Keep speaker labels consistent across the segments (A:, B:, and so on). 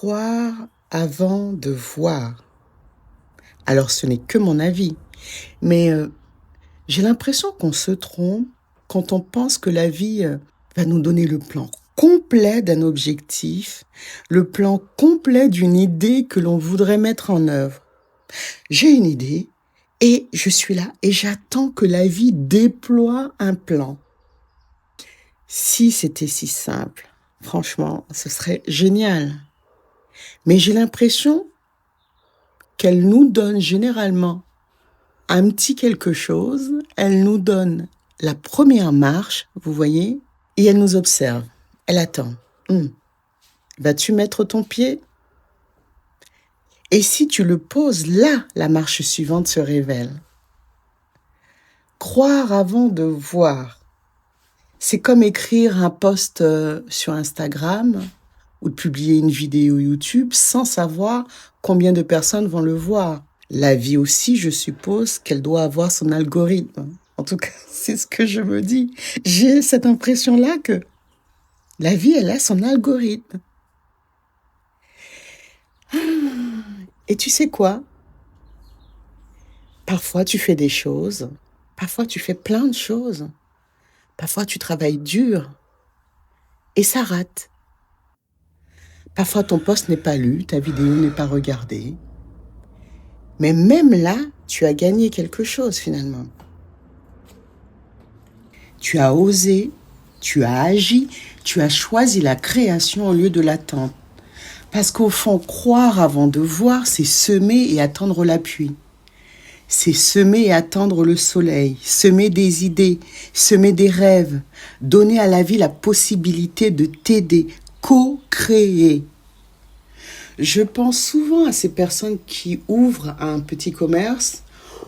A: Croire avant de voir. Alors ce n'est que mon avis, mais j'ai l'impression qu'on se trompe quand on pense que la vie va nous donner le plan complet d'un objectif, le plan complet d'une idée que l'on voudrait mettre en œuvre. J'ai une idée et je suis là et j'attends que la vie déploie un plan. Si c'était si simple, franchement, ce serait génial. Mais j'ai l'impression qu'elle nous donne généralement un petit quelque chose, elle nous donne la première marche, vous voyez, et elle nous observe, elle attend. Vas-tu mettre ton pied? Et si tu le poses là, la marche suivante se révèle. Croire avant de voir. C'est comme écrire un post sur Instagram ou de publier une vidéo YouTube sans savoir combien de personnes vont le voir. La vie aussi, je suppose qu'elle doit avoir son algorithme. En tout cas, c'est ce que je me dis. J'ai cette impression-là que la vie, elle a son algorithme. Et tu sais quoi? Parfois, tu fais des choses. Parfois, tu fais plein de choses. Parfois, tu travailles dur. Et ça rate. Parfois, ton post n'est pas lu, ta vidéo n'est pas regardée. Mais même là, tu as gagné quelque chose finalement. Tu as osé, tu as agi, tu as choisi la création au lieu de l'attente. Parce qu'au fond, croire avant de voir, c'est semer et attendre la pluie. C'est semer et attendre le soleil, semer des idées, semer des rêves, donner à la vie la possibilité de t'aider, co-créer. Je pense souvent à ces personnes qui ouvrent un petit commerce.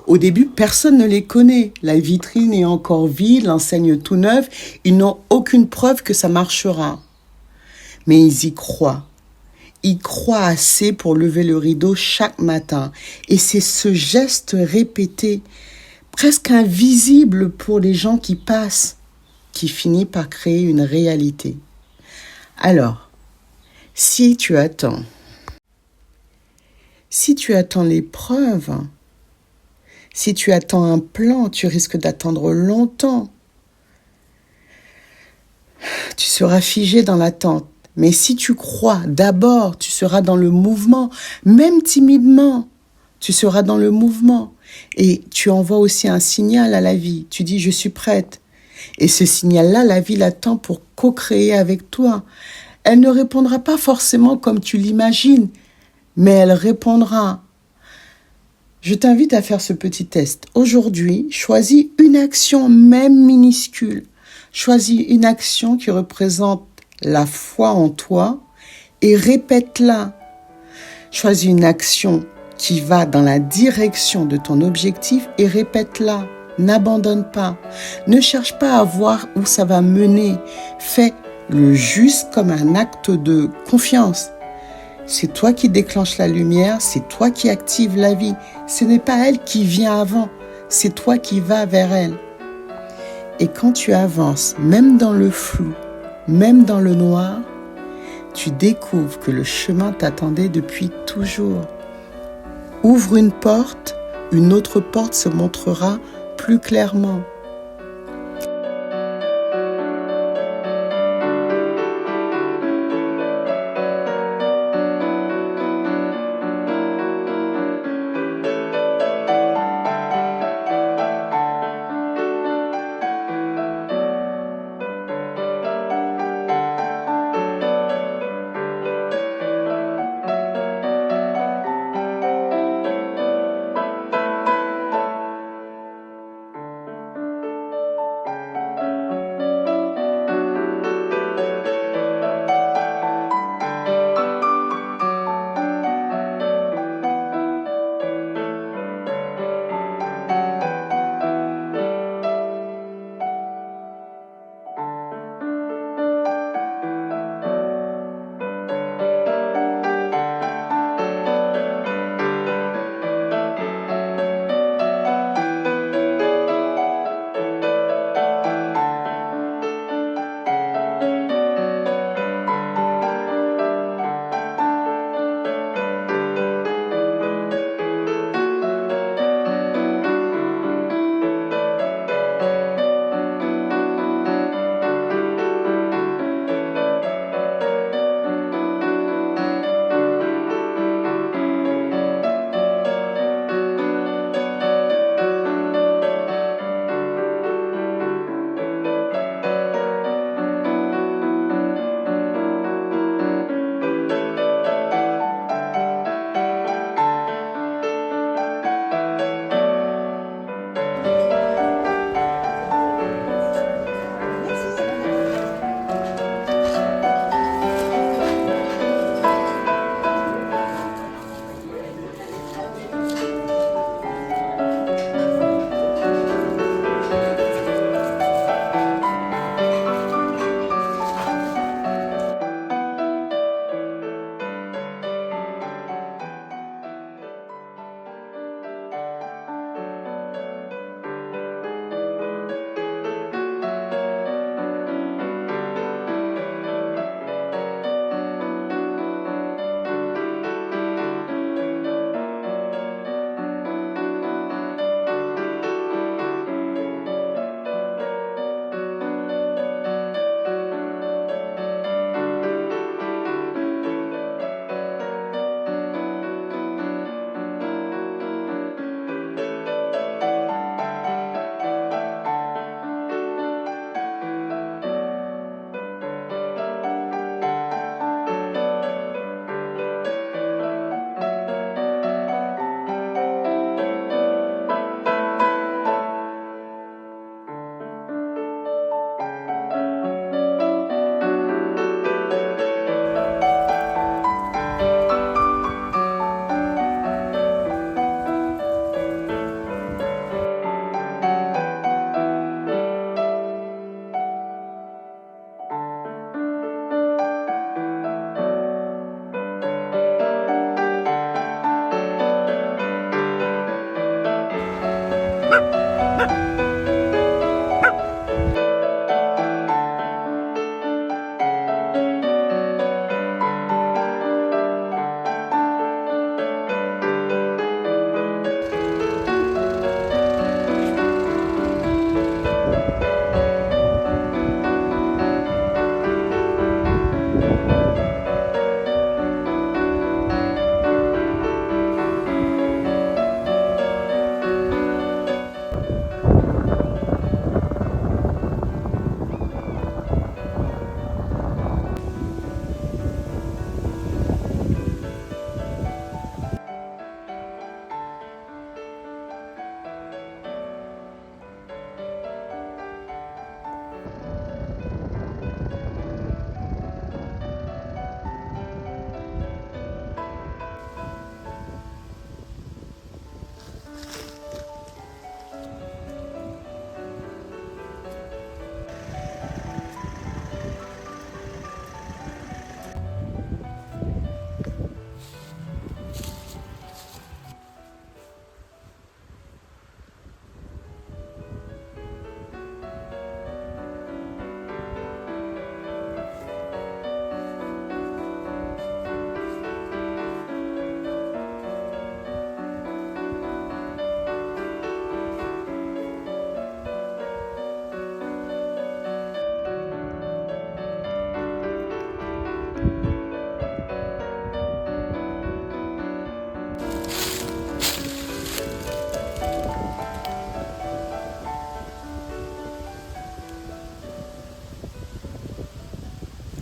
A: Au début, personne ne les connaît. La vitrine est encore vide, l'enseigne tout neuve. Ils n'ont aucune preuve que ça marchera. Mais ils y croient. Ils croient assez pour lever le rideau chaque matin. Et c'est ce geste répété, presque invisible pour les gens qui passent, qui finit par créer une réalité. Alors, si tu attends l'épreuve, si tu attends un plan, tu risques d'attendre longtemps. Tu seras figé dans l'attente. Mais si tu crois, d'abord, tu seras dans le mouvement, même timidement, tu seras dans le mouvement. Et tu envoies aussi un signal à la vie. Tu dis, je suis prête. Et ce signal-là, la vie l'attend pour co-créer avec toi. Elle ne répondra pas forcément comme tu l'imagines, mais elle répondra. Je t'invite à faire ce petit test. Aujourd'hui, choisis une action, même minuscule. Choisis une action qui représente la foi en toi et répète-la. Choisis une action qui va dans la direction de ton objectif et répète-la. N'abandonne pas. Ne cherche pas à voir où ça va mener. Fais le juste comme un acte de confiance. C'est toi qui déclenche la lumière, c'est toi qui active la vie. Ce n'est pas elle qui vient avant, c'est toi qui vas vers elle. Et quand tu avances, même dans le flou, même dans le noir, tu découvres que le chemin t'attendait depuis toujours. Ouvre une porte, une autre porte se montrera plus clairement.